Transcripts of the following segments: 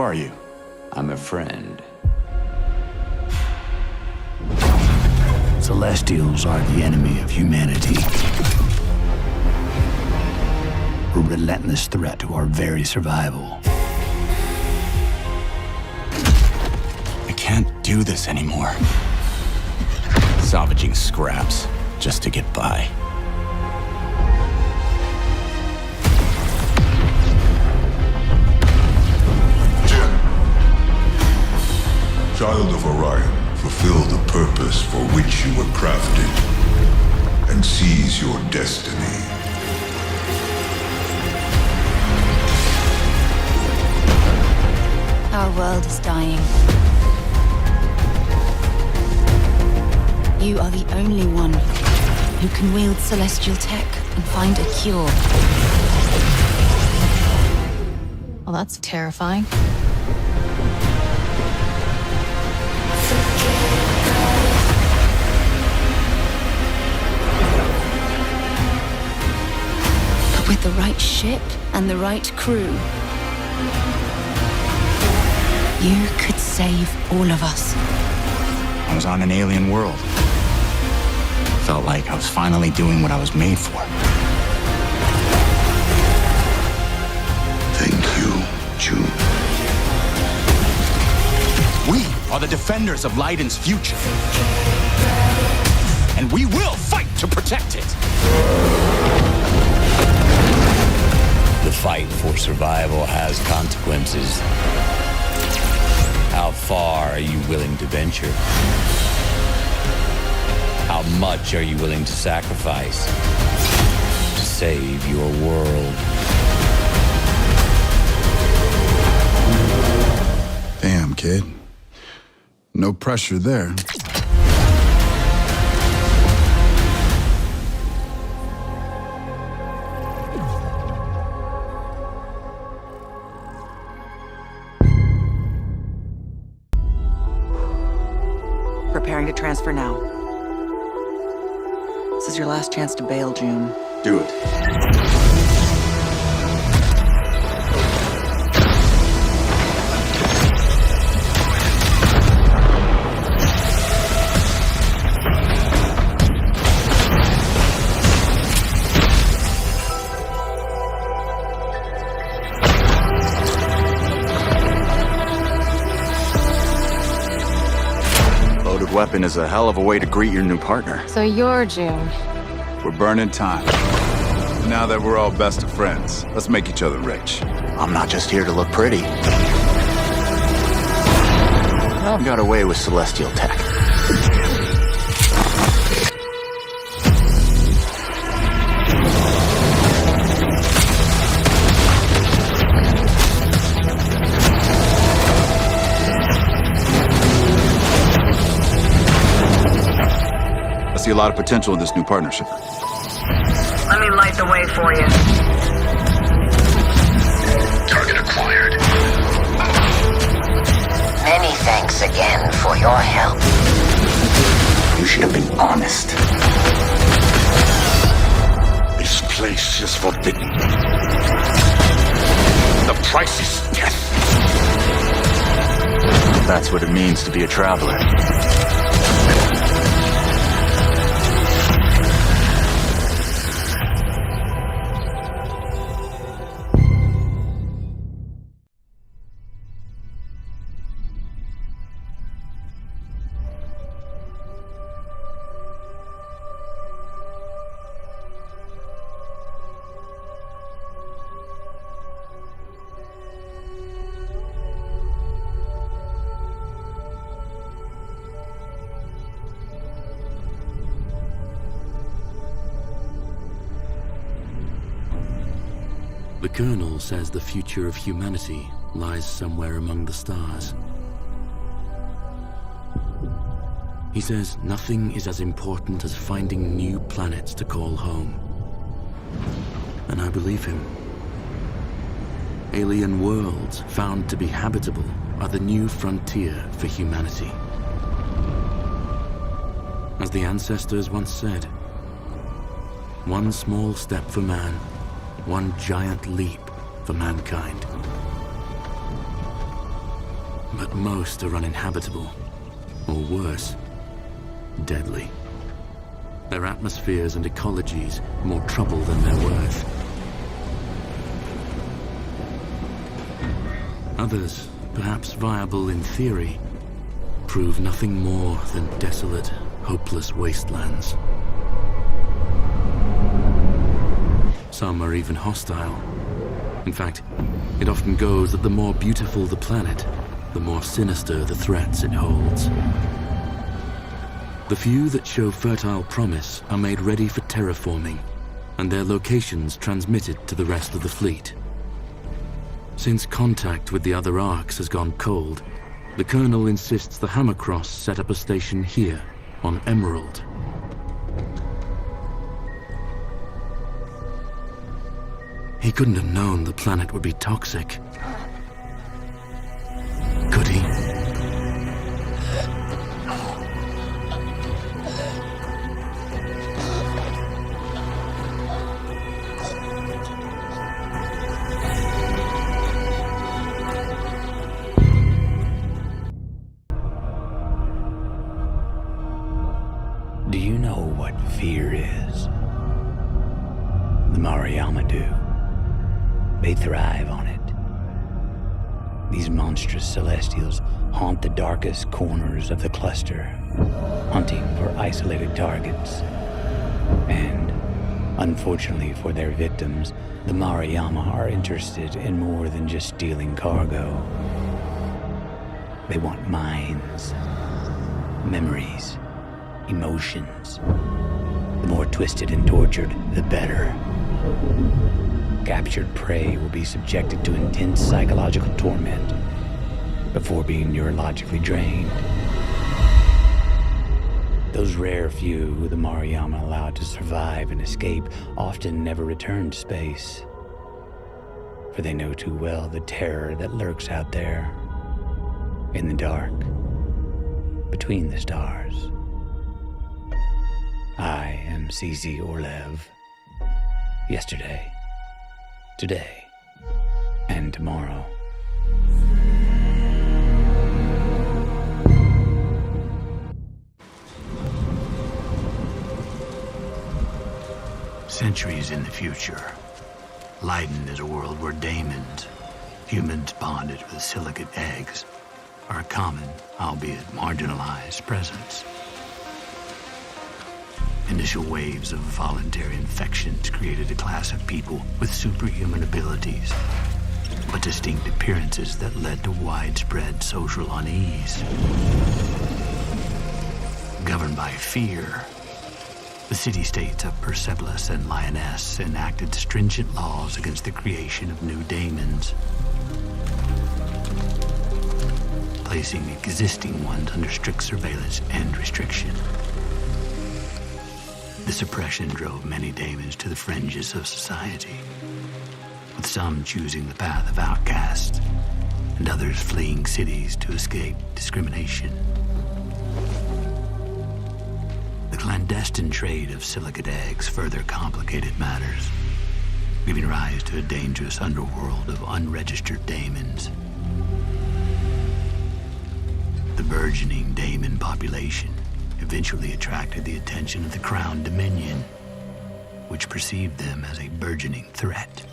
are you? I'm a friend. Celestials are the enemy of humanity. A relentless threat to our very survival. I can't do this anymore. Salvaging scraps just to get by. Jinn, child of Orion, fulfill the purpose for which you were crafted, and seize your destiny. Our world is dying. You are the only one who can wield celestial tech and find a cure. Well, that's terrifying. But with the right ship and the right crew, you could save all of us. I was on an alien world. Felt like I was finally doing what I was made for. Thank you, June. We are the defenders of Leiden's future. And we will fight to protect it. The fight for survival has consequences. How far are you willing to venture? How much are you willing to sacrifice to save your world? Damn, kid. No pressure there. Preparing to transfer now. This is your last chance to bail, June. Do it. Loaded weapon is a hell of a way to greet your new partner. So you're June. We're burning time. Now that we're all best of friends, let's make each other rich. I'm not just here to look pretty. I've got away with celestial tech. I see a lot of potential in this new partnership. Let me light the way for you. Target acquired. Many thanks again for your help. You should have been honest. This place is forbidden. The price is death. That's what it means to be a traveler. The Colonel says the future of humanity lies somewhere among the stars. He says nothing is as important as finding new planets to call home. And I believe him. Alien worlds found to be habitable are the new frontier for humanity. As the ancestors once said, one small step for man, one giant leap for mankind. but most are uninhabitable, or worse, deadly. Their atmospheres and ecologies more trouble than they're worth. Others, perhaps viable in theory, prove nothing more than desolate, hopeless wastelands. Some are even hostile. In fact, it often goes that the more beautiful the planet, the more sinister the threats it holds. The few that show fertile promise are made ready for terraforming, and their locations transmitted to the rest of the fleet. Since contact with the other arcs has gone cold, the Colonel insists the Hammercross set up a station here, on Emerald. He couldn't have known the planet would be toxic. Could he? Do you know what fear is? The Mariyama do. They thrive on it. These monstrous celestials haunt the darkest corners of the cluster, hunting for isolated targets. And, unfortunately for their victims, the Mariyama are interested in more than just stealing cargo. They want minds, memories, emotions. The more twisted and tortured, the better. Captured prey will be subjected to intense psychological torment before being neurologically drained. Those rare few who the Mariyama allowed to survive and escape often never return to space, for they know too well the terror that lurks out there, in the dark, between the stars. I am CZ Orlev. Yesterday, today, and tomorrow. Centuries in the future, Leiden is a world where daemons, humans bonded with silicate eggs, are a common, albeit marginalized, presence. Initial waves of voluntary infections created a class of people with superhuman abilities, but distinct appearances that led to widespread social unease. Governed by fear, the city-states of Persepolis and Lyonesse enacted stringent laws against the creation of new daemons, placing existing ones under strict surveillance and restriction. This oppression drove many daemons to the fringes of society, with some choosing the path of outcasts and others fleeing cities to escape discrimination. The clandestine trade of silicate eggs further complicated matters, giving rise to a dangerous underworld of unregistered daemons. The burgeoning daemon population eventually attracted the attention of the Crown Dominion, which perceived them as a burgeoning threat.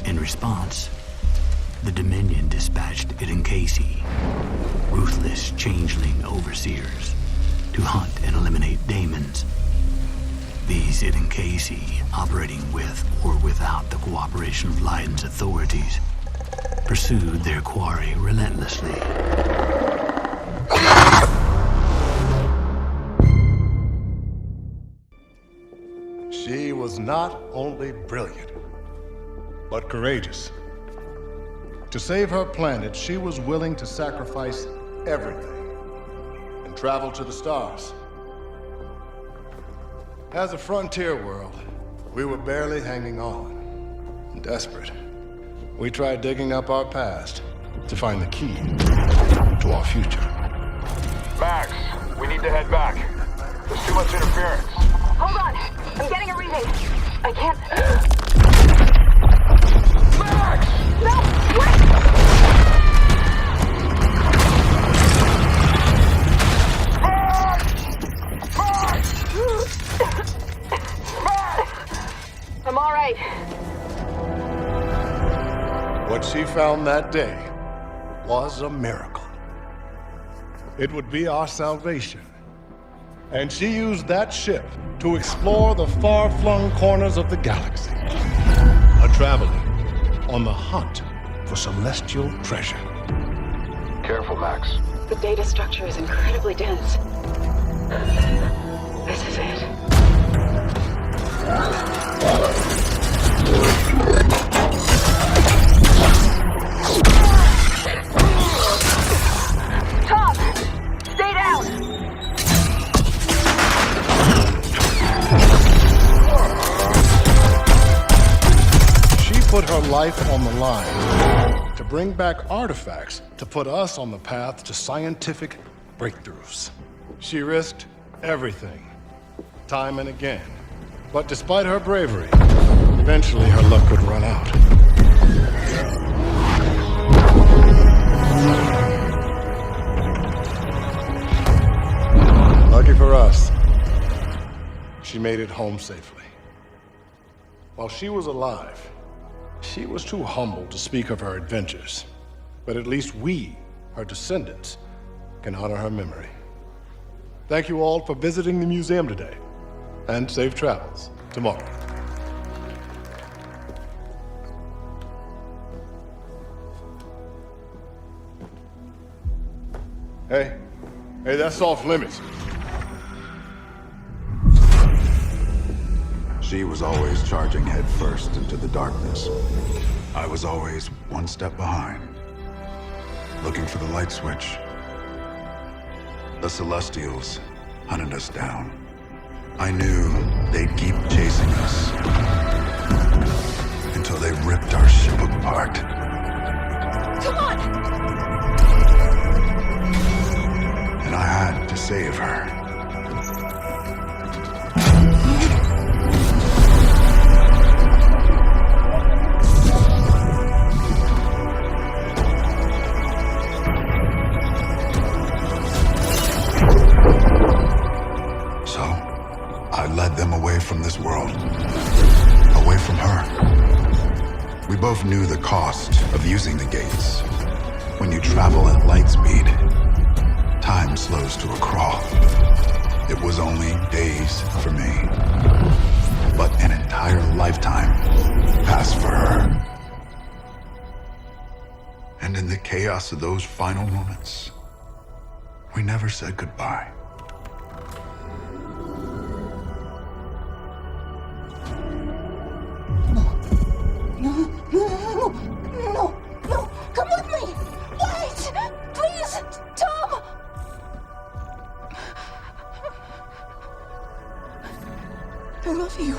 In response, the Dominion dispatched Idankasi, ruthless changeling overseers, to hunt and eliminate daemons. These Idankasi, operating with or without the cooperation of Leiden's authorities, pursued their quarry relentlessly. She was not only brilliant, but courageous. To save her planet, she was willing to sacrifice everything and travel to the stars. As a frontier world, we were barely hanging on. Desperate, we tried digging up our past to find the key to our future. Max, we need to head back. There's too much interference. Hold on! I'm getting a reading. I can't... Max! No! Wait! found that day was a miracle. It would be our salvation. And she used that ship to explore the far-flung corners of the galaxy. A traveler on the hunt for celestial treasure. Careful, Max. The data structure is incredibly dense. This is it. Tom! Stay down! She put her life on the line to bring back artifacts to put us on the path to scientific breakthroughs. She risked everything, time and again. But despite her bravery, eventually her luck would run out. Lucky for us, she made it home safely. While she was alive, she was too humble to speak of her adventures. But at least we, her descendants, can honor her memory. Thank you all for visiting the museum today, and safe travels tomorrow. Hey, that's off limits. She was always charging headfirst into the darkness. I was always one step behind, looking for the light switch. The Celestials hunted us down. I knew they'd keep chasing us until they ripped our ship apart. Come on! And I had to save her. Them away from this world, away from her. We both knew the cost of using the gates. When you travel at light speed, time slows to a crawl. It was only days for me, but an entire lifetime passed for her. And in the chaos of those final moments, we never said goodbye. No, come with me! Wait! Please! Tom! I love you.